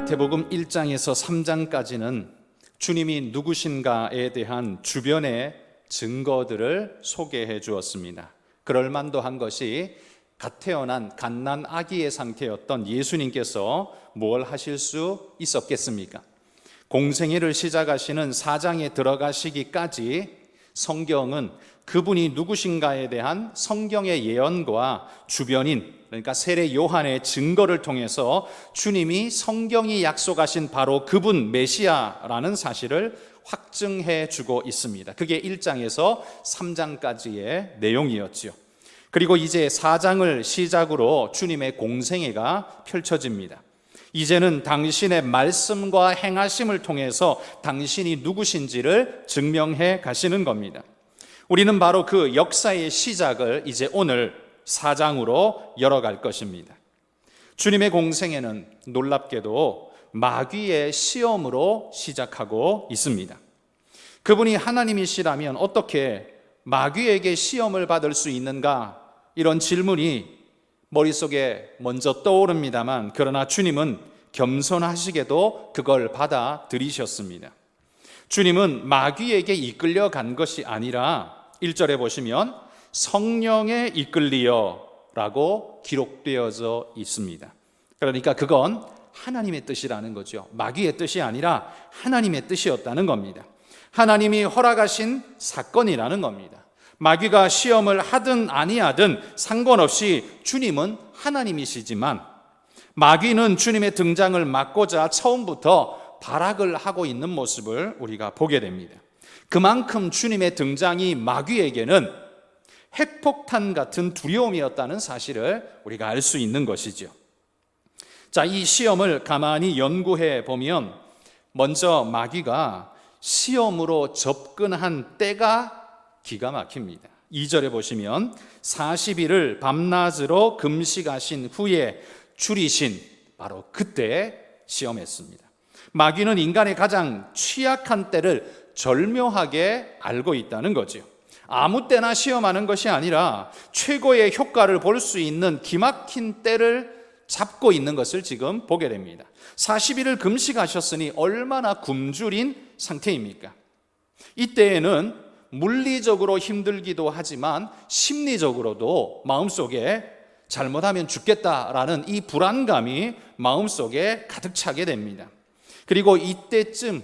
마태복음 1장에서 3장까지는 주님이 누구신가에 대한 주변의 증거들을 소개해 주었습니다. 그럴만도 한 것이 갓 태어난 갓난 아기의 상태였던 예수님께서 뭘 하실 수 있었겠습니까? 공생애를 시작하시는 4장에 들어가시기까지 성경은 그분이 누구신가에 대한 성경의 예언과 주변인, 그러니까 세례 요한의 증거를 통해서 주님이 성경이 약속하신 바로 그분 메시아라는 사실을 확증해 주고 있습니다. 그게 1장에서 3장까지의 내용이었죠. 그리고 이제 4장을 시작으로 주님의 공생애가 펼쳐집니다. 이제는 당신의 말씀과 행하심을 통해서 당신이 누구신지를 증명해 가시는 겁니다. 우리는 바로 그 역사의 시작을 이제 오늘 4장으로 열어갈 것입니다. 주님의 공생애는 놀랍게도 마귀의 시험으로 시작하고 있습니다. 그분이 하나님이시라면 어떻게 마귀에게 시험을 받을 수 있는가? 이런 질문이 머릿속에 먼저 떠오릅니다만, 그러나 주님은 겸손하시게도 그걸 받아들이셨습니다. 주님은 마귀에게 이끌려간 것이 아니라 1절에 보시면 성령에 이끌리어 라고 기록되어져 있습니다. 그러니까 그건 하나님의 뜻이라는 거죠. 마귀의 뜻이 아니라 하나님의 뜻이었다는 겁니다. 하나님이 허락하신 사건이라는 겁니다. 마귀가 시험을 하든 아니하든 상관없이 주님은 하나님이시지만 마귀는 주님의 등장을 막고자 처음부터 발악을 하고 있는 모습을 우리가 보게 됩니다. 그만큼 주님의 등장이 마귀에게는 핵폭탄 같은 두려움이었다는 사실을 우리가 알 수 있는 것이죠. 자, 이 시험을 가만히 연구해 보면 먼저 마귀가 시험으로 접근한 때가 기가 막힙니다. 2절에 보시면 40일을 밤낮으로 금식하신 후에 줄이신 바로 그때 시험했습니다. 마귀는 인간의 가장 취약한 때를 절묘하게 알고 있다는 거죠. 아무 때나 시험하는 것이 아니라 최고의 효과를 볼 수 있는 기막힌 때를 잡고 있는 것을 지금 보게 됩니다. 40일을 금식하셨으니 얼마나 굶주린 상태입니까? 이때에는 물리적으로 힘들기도 하지만 심리적으로도 마음속에 잘못하면 죽겠다라는 이 불안감이 마음속에 가득 차게 됩니다. 그리고 이쯤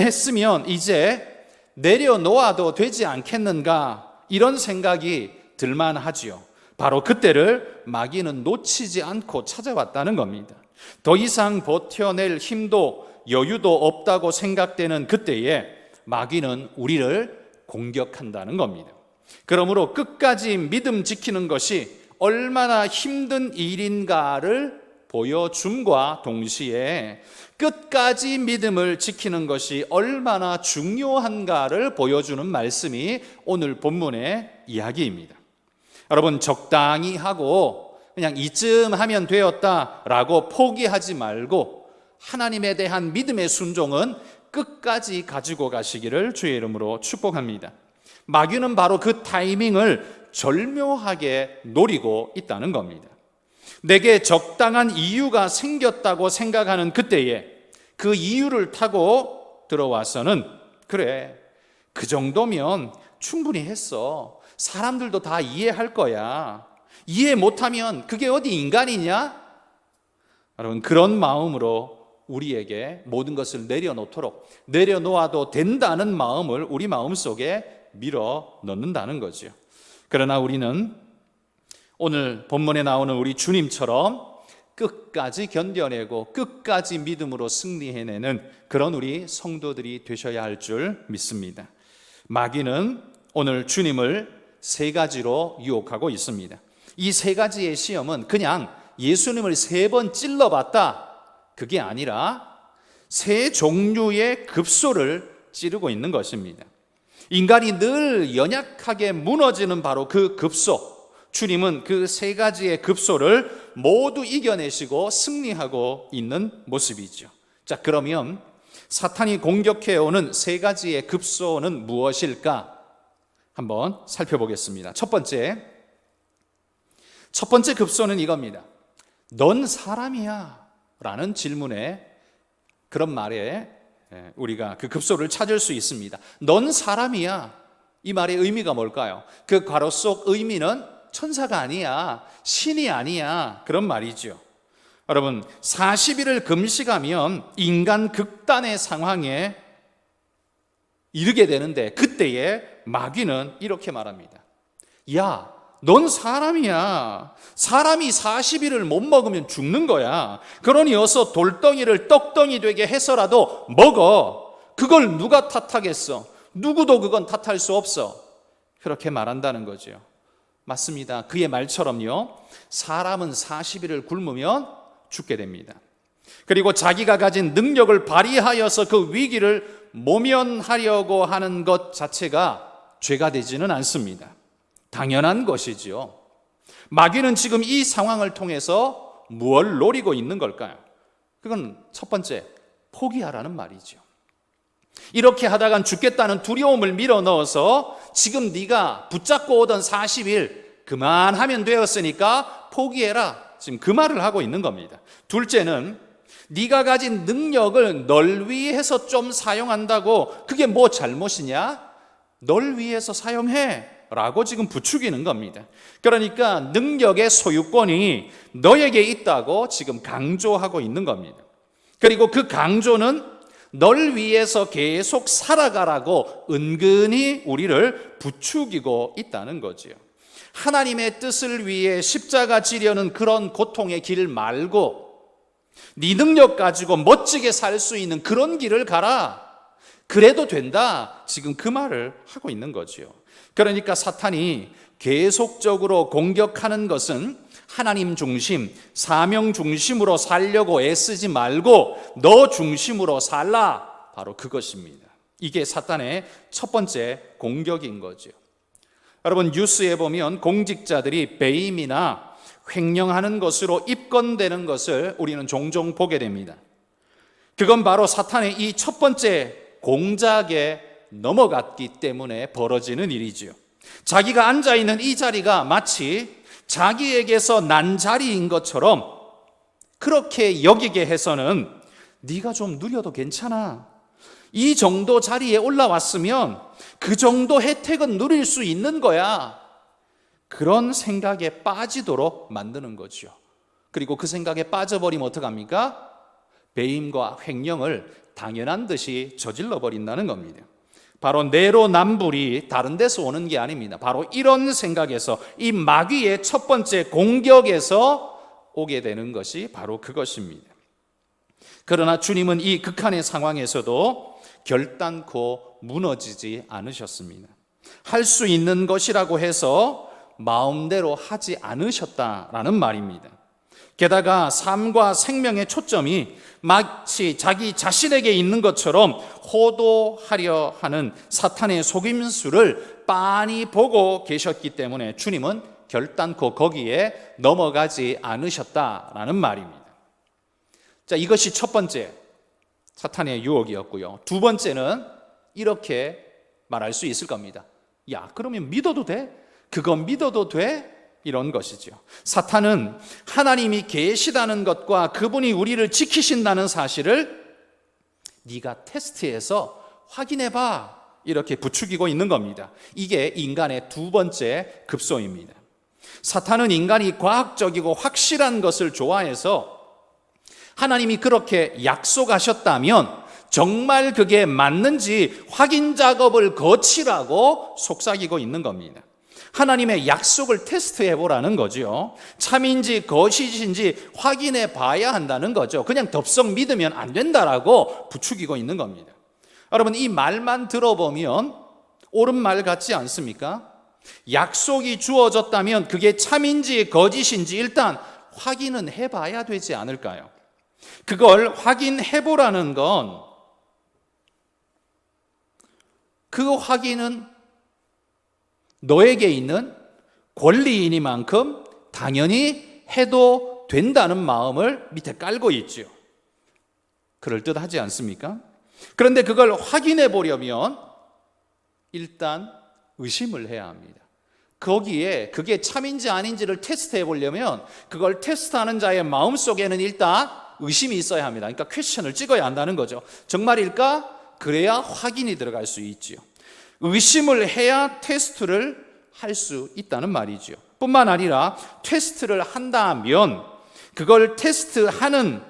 했으면 이제 내려놓아도 되지 않겠는가, 이런 생각이 들만하지요. 바로 그때를 마귀는 놓치지 않고 찾아왔다는 겁니다. 더 이상 버텨낼 힘도 여유도 없다고 생각되는 그때에 마귀는 우리를 공격한다는 겁니다. 그러므로 끝까지 믿음 지키는 것이 얼마나 힘든 일인가를 보여줌과 동시에 끝까지 믿음을 지키는 것이 얼마나 중요한가를 보여주는 말씀이 오늘 본문의 이야기입니다. 여러분, 적당히 하고 그냥 이쯤 하면 되었다라고 포기하지 말고 하나님에 대한 믿음의 순종은 끝까지 가지고 가시기를 주의 이름으로 축복합니다. 마귀는 바로 그 타이밍을 절묘하게 노리고 있다는 겁니다. 내게 적당한 이유가 생겼다고 생각하는 그때에 그 이유를 타고 들어와서는, 그래, 그 정도면 충분히 했어, 사람들도 다 이해할 거야, 이해 못하면 그게 어디 인간이냐? 여러분, 그런 마음으로 우리에게 모든 것을 내려놓아도 된다는 마음을 우리 마음속에 밀어 넣는다는 거죠. 그러나 우리는 오늘 본문에 나오는 우리 주님처럼 끝까지 견뎌내고 끝까지 믿음으로 승리해내는 그런 우리 성도들이 되셔야 할 줄 믿습니다. 마귀는 오늘 주님을 3가지로 유혹하고 있습니다. 이 3가지의 시험은 그냥 예수님을 3번 찔러봤다, 그게 아니라 3종류의 급소를 찌르고 있는 것입니다. 인간이 늘 연약하게 무너지는 바로 그 급소, 주님은 그 3가지의 급소를 모두 이겨내시고 승리하고 있는 모습이죠. 자, 그러면 사탄이 공격해오는 3가지의 급소는 무엇일까? 한번 살펴보겠습니다. 첫 번째 급소는 이겁니다. 넌 사람이야. 라는 질문에, 그런 말에 우리가 그 급소를 찾을 수 있습니다. 넌 사람이야. 이 말의 의미가 뭘까요? 그 괄호 속 의미는 천사가 아니야, 신이 아니야, 그런 말이죠. 여러분, 40일을 금식하면 인간 극단의 상황에 이르게 되는데, 그때에 마귀는 이렇게 말합니다. 야, 넌 사람이야. 사람이 40일을 못 먹으면 죽는 거야. 그러니 어서 돌덩이를 떡덩이 되게 해서라도 먹어. 그걸 누가 탓하겠어? 누구도 그건 탓할 수 없어. 그렇게 말한다는 거죠. 맞습니다. 그의 말처럼요, 사람은 40일을 굶으면 죽게 됩니다. 그리고 자기가 가진 능력을 발휘하여서 그 위기를 모면하려고 하는 것 자체가 죄가 되지는 않습니다. 당연한 것이지요. 마귀는 지금 이 상황을 통해서 무엇을 노리고 있는 걸까요? 그건 첫 번째, 포기하라는 말이죠. 이렇게 하다간 죽겠다는 두려움을 밀어넣어서 지금 네가 붙잡고 오던 40일 그만하면 되었으니까 포기해라, 지금 그 말을 하고 있는 겁니다. 둘째는 네가 가진 능력을 널 위해서 좀 사용한다고 그게 뭐 잘못이냐? 널 위해서 사용해 라고 지금 부추기는 겁니다. 그러니까 능력의 소유권이 너에게 있다고 지금 강조하고 있는 겁니다. 그리고 그 강조는 널 위해서 계속 살아가라고 은근히 우리를 부추기고 있다는 거지요. 하나님의 뜻을 위해 십자가 지려는 그런 고통의 길 말고 네 능력 가지고 멋지게 살 수 있는 그런 길을 가라, 그래도 된다, 지금 그 말을 하고 있는 거지요. 그러니까 사탄이 계속적으로 공격하는 것은 하나님 중심, 사명 중심으로 살려고 애쓰지 말고 너 중심으로 살라, 바로 그것입니다. 이게 사탄의 첫 번째 공격인 거죠. 여러분, 뉴스에 보면 공직자들이 배임이나 횡령하는 것으로 입건되는 것을 우리는 종종 보게 됩니다. 그건 바로 사탄의 이 첫 번째 공작에 넘어갔기 때문에 벌어지는 일이죠. 자기가 앉아있는 이 자리가 마치 자기에게서 난 자리인 것처럼 그렇게 여기게 해서는 네가 좀 누려도 괜찮아, 이 정도 자리에 올라왔으면 그 정도 혜택은 누릴 수 있는 거야, 그런 생각에 빠지도록 만드는 거죠. 그리고 그 생각에 빠져버리면 어떡합니까? 배임과 횡령을 당연한 듯이 저질러 버린다는 겁니다. 바로 내로남불이 다른 데서 오는 게 아닙니다. 바로 이런 생각에서, 이 마귀의 첫 번째 공격에서 오게 되는 것이 바로 그것입니다. 그러나 주님은 이 극한의 상황에서도 결단코 무너지지 않으셨습니다. 할 수 있는 것이라고 해서 마음대로 하지 않으셨다라는 말입니다. 게다가 삶과 생명의 초점이 마치 자기 자신에게 있는 것처럼 호도하려 하는 사탄의 속임수를 빤히 보고 계셨기 때문에 주님은 결단코 거기에 넘어가지 않으셨다라는 말입니다. 자, 이것이 첫 번째 사탄의 유혹이었고요. 두 번째는 이렇게 말할 수 있을 겁니다. 야, 그러면 믿어도 돼? 그거 믿어도 돼? 이런 것이죠. 사탄은 하나님이 계시다는 것과 그분이 우리를 지키신다는 사실을 네가 테스트해서 확인해봐, 이렇게 부추기고 있는 겁니다. 이게 인간의 두 번째 급소입니다. 사탄은 인간이 과학적이고 확실한 것을 좋아해서 하나님이 그렇게 약속하셨다면 정말 그게 맞는지 확인 작업을 거치라고 속삭이고 있는 겁니다. 하나님의 약속을 테스트해 보라는 거죠. 참인지 거짓인지 확인해 봐야 한다는 거죠. 그냥 덥석 믿으면 안 된다라고 부추기고 있는 겁니다. 여러분, 이 말만 들어보면 옳은 말 같지 않습니까? 약속이 주어졌다면 그게 참인지 거짓인지 일단 확인은 해봐야 되지 않을까요? 그걸 확인해 보라는 건 그 확인은 너에게 있는 권리이니만큼 당연히 해도 된다는 마음을 밑에 깔고 있죠. 그럴듯하지 않습니까? 그런데 그걸 확인해 보려면 일단 의심을 해야 합니다. 거기에 그게 참인지 아닌지를 테스트해 보려면 그걸 테스트하는 자의 마음속에는 일단 의심이 있어야 합니다. 그러니까 퀘스천을 찍어야 한다는 거죠. 정말일까? 그래야 확인이 들어갈 수 있지요. 의심을 해야 테스트를 할 수 있다는 말이죠. 뿐만 아니라 테스트를 한다면 그걸 테스트하는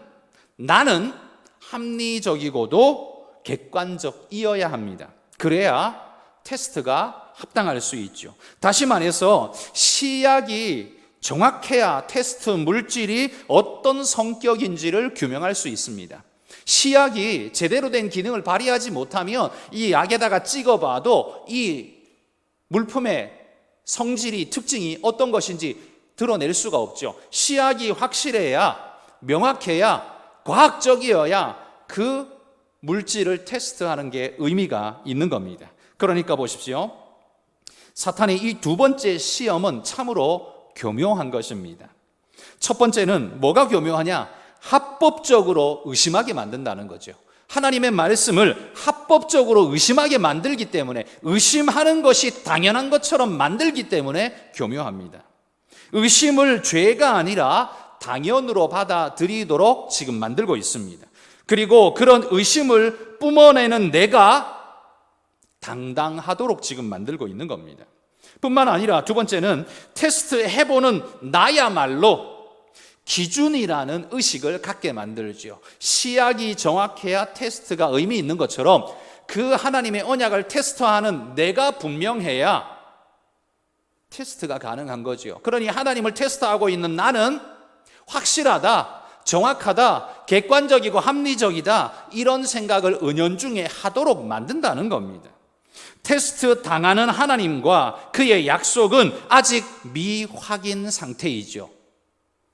나는 합리적이고도 객관적이어야 합니다. 그래야 테스트가 합당할 수 있죠. 다시 말해서 시약이 정확해야 테스트 물질이 어떤 성격인지를 규명할 수 있습니다. 시약이 제대로 된 기능을 발휘하지 못하면 이 약에다가 찍어봐도 이 물품의 성질이 특징이 어떤 것인지 드러낼 수가 없죠. 시약이 확실해야, 명확해야, 과학적이어야 그 물질을 테스트하는 게 의미가 있는 겁니다. 그러니까 보십시오. 사탄의 이 두 번째 시험은 참으로 교묘한 것입니다. 첫 번째는 뭐가 교묘하냐? 합법적으로 의심하게 만든다는 거죠. 하나님의 말씀을 합법적으로 의심하게 만들기 때문에, 의심하는 것이 당연한 것처럼 만들기 때문에 교묘합니다. 의심을 죄가 아니라 당연으로 받아들이도록 지금 만들고 있습니다. 그리고 그런 의심을 뿜어내는 내가 당당하도록 지금 만들고 있는 겁니다. 뿐만 아니라 두 번째는 테스트해보는 나야말로 기준이라는 의식을 갖게 만들죠. 시약이 정확해야 테스트가 의미 있는 것처럼 그 하나님의 언약을 테스트하는 내가 분명해야 테스트가 가능한 거죠. 그러니 하나님을 테스트하고 있는 나는 확실하다, 정확하다, 객관적이고 합리적이다, 이런 생각을 은연중에 하도록 만든다는 겁니다. 테스트 당하는 하나님과 그의 약속은 아직 미확인 상태이죠.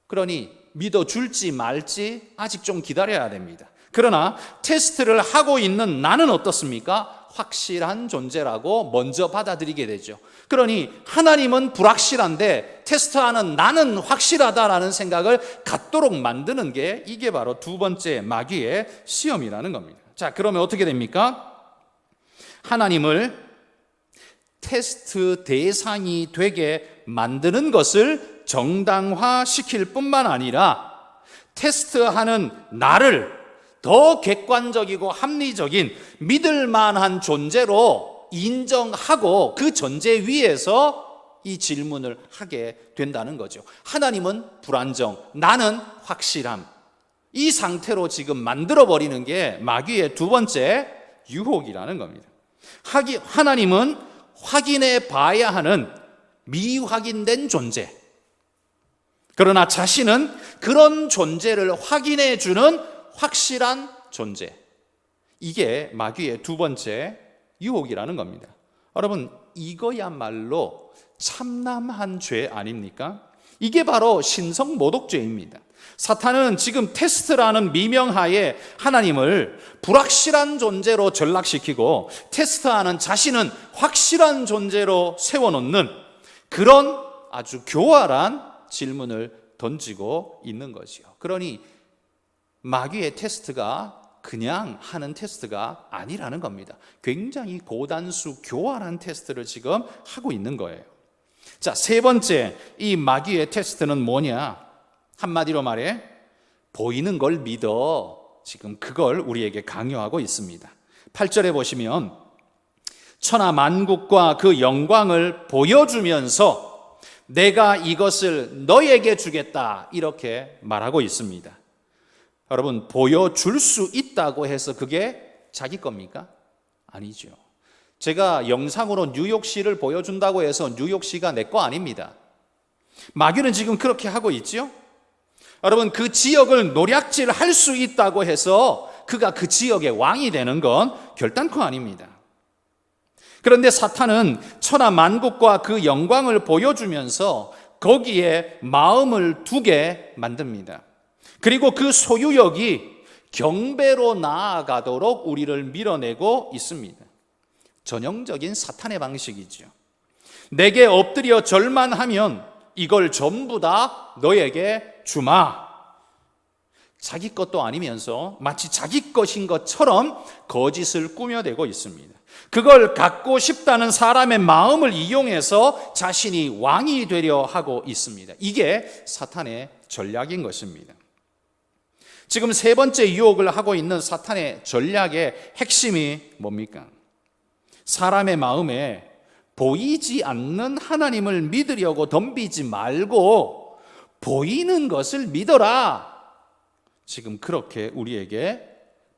그러니 믿어줄지 말지 아직 좀 기다려야 됩니다. 그러나 테스트를 하고 있는 나는 어떻습니까? 확실한 존재라고 먼저 받아들이게 되죠. 그러니 하나님은 불확실한데 테스트하는 나는 확실하다라는 생각을 갖도록 만드는 게 이게 바로 두 번째 마귀의 시험이라는 겁니다. 자, 그러면 어떻게 됩니까? 하나님을 테스트 대상이 되게 만드는 것을 정당화시킬 뿐만 아니라 테스트하는 나를 더 객관적이고 합리적인 믿을 만한 존재로 인정하고 그 전제 위에서 이 질문을 하게 된다는 거죠. 하나님은 불안정, 나는 확실함. 이 상태로 지금 만들어버리는 게 마귀의 두 번째 유혹이라는 겁니다. 하나님은 확인해 봐야 하는 미확인된 존재. 그러나 자신은 그런 존재를 확인해 주는 확실한 존재. 이게 마귀의 두 번째 유혹이라는 겁니다. 여러분, 이거야말로 참남한 죄 아닙니까? 이게 바로 신성모독죄입니다. 사탄은 지금 테스트라는 미명하에 하나님을 불확실한 존재로 전락시키고 테스트하는 자신은 확실한 존재로 세워놓는 그런 아주 교활한 질문을 던지고 있는 거지요. 그러니 마귀의 테스트가 그냥 하는 테스트가 아니라는 겁니다. 굉장히 고단수 교활한 테스트를 지금 하고 있는 거예요. 자, 세 번째 이 마귀의 테스트는 뭐냐? 한마디로 말해 보이는 걸 믿어. 지금 그걸 우리에게 강요하고 있습니다. 8절에 보시면 천하 만국과 그 영광을 보여주면서 내가 이것을 너에게 주겠다, 이렇게 말하고 있습니다. 여러분, 보여줄 수 있다고 해서 그게 자기 겁니까? 아니죠. 제가 영상으로 뉴욕시를 보여준다고 해서 뉴욕시가 내 거 아닙니다. 마귀는 지금 그렇게 하고 있죠. 여러분, 그 지역을 노략질할 수 있다고 해서 그가 그 지역의 왕이 되는 건 결단코 아닙니다. 그런데 사탄은 천하 만국과 그 영광을 보여주면서 거기에 마음을 두게 만듭니다. 그리고 그 소유욕이 경배로 나아가도록 우리를 밀어내고 있습니다. 전형적인 사탄의 방식이죠. 내게 엎드려 절만하면 이걸 전부 다 너에게 주마. 자기 것도 아니면서 마치 자기 것인 것처럼 거짓을 꾸며대고 있습니다. 그걸 갖고 싶다는 사람의 마음을 이용해서 자신이 왕이 되려 하고 있습니다. 이게 사탄의 전략인 것입니다. 지금 세 번째 유혹을 하고 있는 사탄의 전략의 핵심이 뭡니까? 사람의 마음에 보이지 않는 하나님을 믿으려고 덤비지 말고 보이는 것을 믿어라. 지금 그렇게 우리에게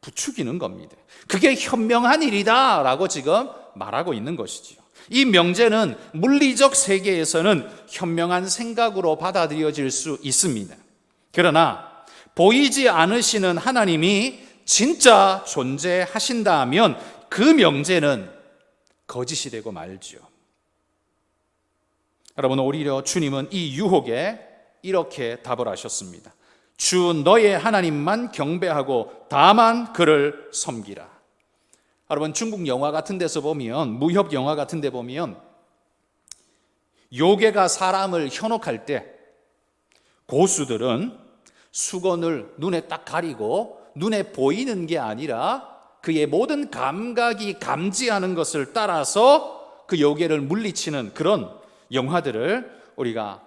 부추기는 겁니다. 그게 현명한 일이다 라고 지금 말하고 있는 것이지요. 이 명제는 물리적 세계에서는 현명한 생각으로 받아들여질 수 있습니다. 그러나 보이지 않으시는 하나님이 진짜 존재하신다면 그 명제는 거짓이 되고 말지요. 여러분, 오히려 주님은 이 유혹에 이렇게 답을 하셨습니다. 주 너의 하나님만 경배하고 다만 그를 섬기라. 여러분, 중국 영화 같은 데서 보면, 무협 영화 같은 데 보면 요괴가 사람을 현혹할 때 고수들은 수건을 눈에 딱 가리고 눈에 보이는 게 아니라 그의 모든 감각이 감지하는 것을 따라서 그 요괴를 물리치는 그런 영화들을 우리가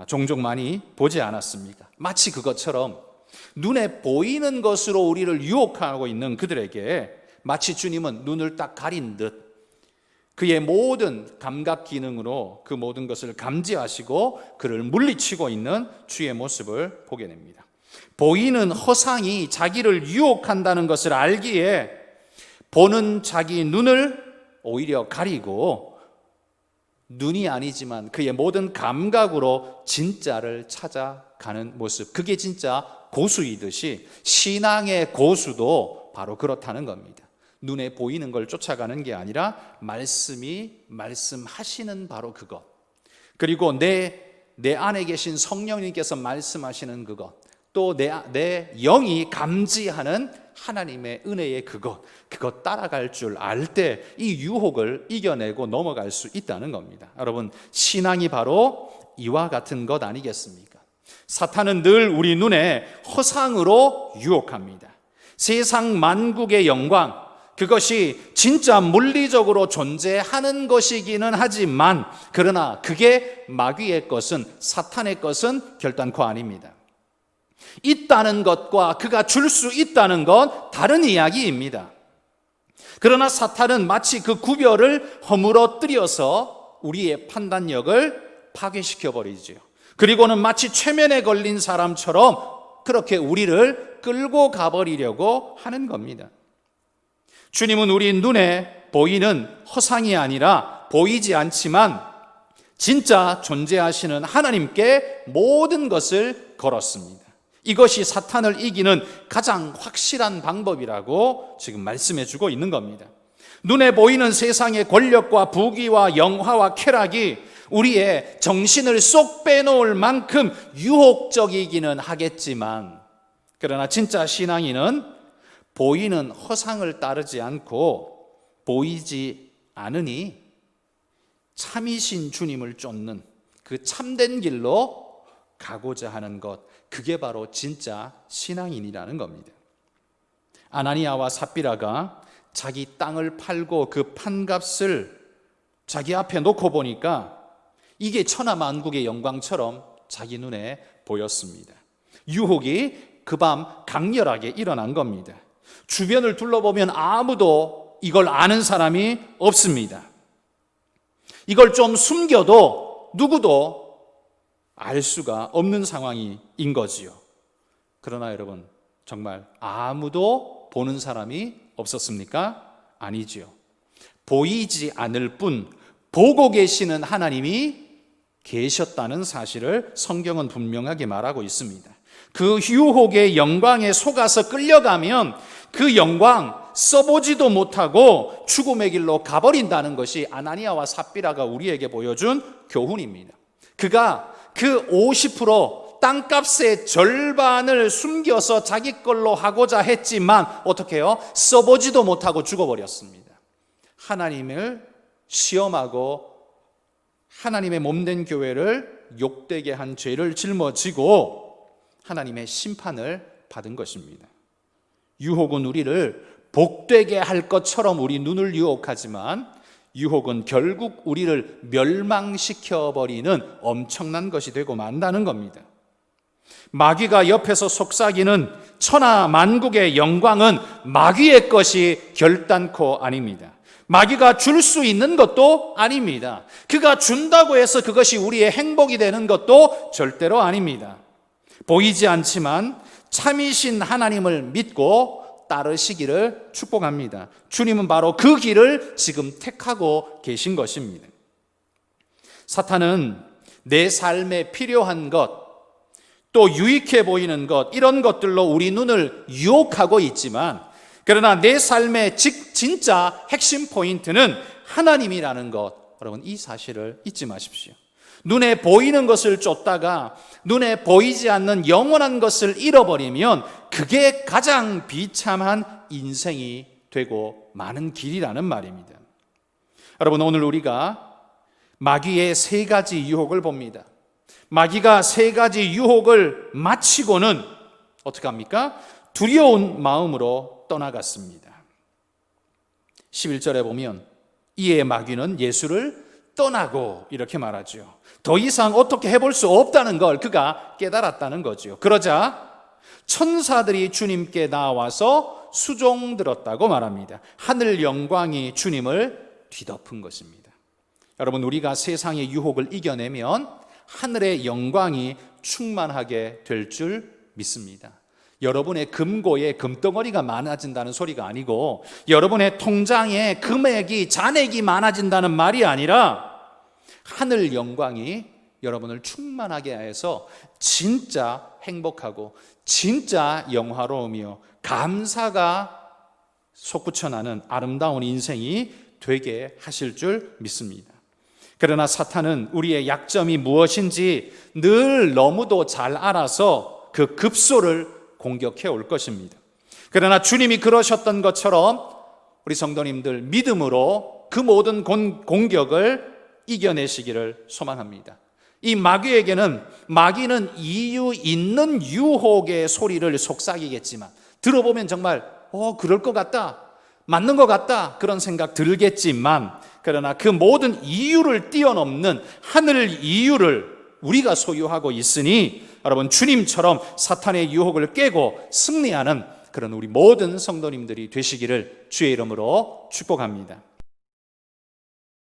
종종 많이 보지 않았습니까? 마치 그것처럼 눈에 보이는 것으로 우리를 유혹하고 있는 그들에게 마치 주님은 눈을 딱 가린 듯 그의 모든 감각 기능으로 그 모든 것을 감지하시고 그를 물리치고 있는 주의 모습을 보게 됩니다. 보이는 허상이 자기를 유혹한다는 것을 알기에 보는 자기 눈을 오히려 가리고 눈이 아니지만 그의 모든 감각으로 진짜를 찾아가는 모습, 그게 진짜 고수이듯이 신앙의 고수도 바로 그렇다는 겁니다. 눈에 보이는 걸 쫓아가는 게 아니라 말씀하시는 바로 그것, 그리고 내 안에 계신 성령님께서 말씀하시는 그것, 또 내 영이 감지하는 하나님의 은혜의 그것 따라갈 줄 알 때 이 유혹을 이겨내고 넘어갈 수 있다는 겁니다. 여러분, 신앙이 바로 이와 같은 것 아니겠습니까? 사탄은 늘 우리 눈에 허상으로 유혹합니다. 세상 만국의 영광, 그것이 진짜 물리적으로 존재하는 것이기는 하지만 그러나 그게 마귀의 것은, 사탄의 것은 결단코 아닙니다. 있다는 것과 그가 줄 수 있다는 건 다른 이야기입니다. 그러나 사탄은 마치 그 구별을 허물어뜨려서 우리의 판단력을 파괴시켜 버리죠. 그리고는 마치 최면에 걸린 사람처럼 그렇게 우리를 끌고 가버리려고 하는 겁니다. 주님은 우리 눈에 보이는 허상이 아니라 보이지 않지만 진짜 존재하시는 하나님께 모든 것을 걸었습니다. 이것이 사탄을 이기는 가장 확실한 방법이라고 지금 말씀해 주고 있는 겁니다. 눈에 보이는 세상의 권력과 부귀와 영화와 쾌락이 우리의 정신을 쏙 빼놓을 만큼 유혹적이기는 하겠지만, 그러나 진짜 신앙인은 보이는 허상을 따르지 않고 보이지 않으니 참이신 주님을 쫓는 그 참된 길로 가고자 하는 것, 그게 바로 진짜 신앙인이라는 겁니다. 아나니아와 삽비라가 자기 땅을 팔고 그 판값을 자기 앞에 놓고 보니까 이게 천하만국의 영광처럼 자기 눈에 보였습니다. 유혹이 그 밤 강렬하게 일어난 겁니다. 주변을 둘러보면 아무도 이걸 아는 사람이 없습니다. 이걸 좀 숨겨도 누구도 알 수가 없는 상황인 거지요. 그러나 여러분, 정말 아무도 보는 사람이 없었습니까? 아니지요. 보이지 않을 뿐 보고 계시는 하나님이 계셨다는 사실을 성경은 분명하게 말하고 있습니다. 그 유혹의 영광에 속아서 끌려가면 그 영광 써보지도 못하고 죽음의 길로 가버린다는 것이 아나니아와 삽비라가 우리에게 보여준 교훈입니다. 그가 그 50% 땅값의 절반을 숨겨서 자기 걸로 하고자 했지만 어떻게 해요? 써보지도 못하고 죽어버렸습니다. 하나님을 시험하고 하나님의 몸된 교회를 욕되게 한 죄를 짊어지고 하나님의 심판을 받은 것입니다. 유혹은 우리를 복되게 할 것처럼 우리 눈을 유혹하지만 유혹은 결국 우리를 멸망시켜버리는 엄청난 것이 되고 만다는 겁니다. 마귀가 옆에서 속삭이는 천하 만국의 영광은 마귀의 것이 결단코 아닙니다. 마귀가 줄 수 있는 것도 아닙니다. 그가 준다고 해서 그것이 우리의 행복이 되는 것도 절대로 아닙니다. 보이지 않지만 참이신 하나님을 믿고 따르시기를 축복합니다. 주님은 바로 그 길을 지금 택하고 계신 것입니다. 사탄은 내 삶에 필요한 것, 또 유익해 보이는 것, 이런 것들로 우리 눈을 유혹하고 있지만, 그러나 내 삶의 진짜 핵심 포인트는 하나님이라는 것, 여러분 이 사실을 잊지 마십시오. 눈에 보이는 것을 쫓다가 눈에 보이지 않는 영원한 것을 잃어버리면 그게 가장 비참한 인생이 되고 마는 길이라는 말입니다. 여러분, 오늘 우리가 마귀의 세 가지 유혹을 봅니다. 마귀가 세 가지 유혹을 마치고는 어떻게 합니까? 두려운 마음으로 떠나갔습니다. 11절에 보면 이에 마귀는 예수를 떠나고 이렇게 말하죠. 더 이상 어떻게 해볼 수 없다는 걸 그가 깨달았다는 거죠. 그러자 천사들이 주님께 나와서 수종들었다고 말합니다. 하늘 영광이 주님을 뒤덮은 것입니다. 여러분, 우리가 세상의 유혹을 이겨내면 하늘의 영광이 충만하게 될 줄 믿습니다. 여러분의 금고에 금덩어리가 많아진다는 소리가 아니고, 여러분의 통장에 금액이 잔액이 많아진다는 말이 아니라, 하늘 영광이 여러분을 충만하게 해서 진짜 행복하고 진짜 영화로우며 감사가 솟구쳐나는 아름다운 인생이 되게 하실 줄 믿습니다. 그러나 사탄은 우리의 약점이 무엇인지 늘 너무도 잘 알아서 그 급소를 공격해 올 것입니다. 그러나 주님이 그러셨던 것처럼 우리 성도님들 믿음으로 그 모든 공격을 이겨내시기를 소망합니다. 이 마귀는 이유 있는 유혹의 소리를 속삭이겠지만, 들어보면 정말 그럴 것 같다, 맞는 것 같다, 그런 생각 들겠지만, 그러나 그 모든 이유를 뛰어넘는 하늘 이유를 우리가 소유하고 있으니, 여러분 주님처럼 사탄의 유혹을 깨고 승리하는 그런 우리 모든 성도님들이 되시기를 주의 이름으로 축복합니다.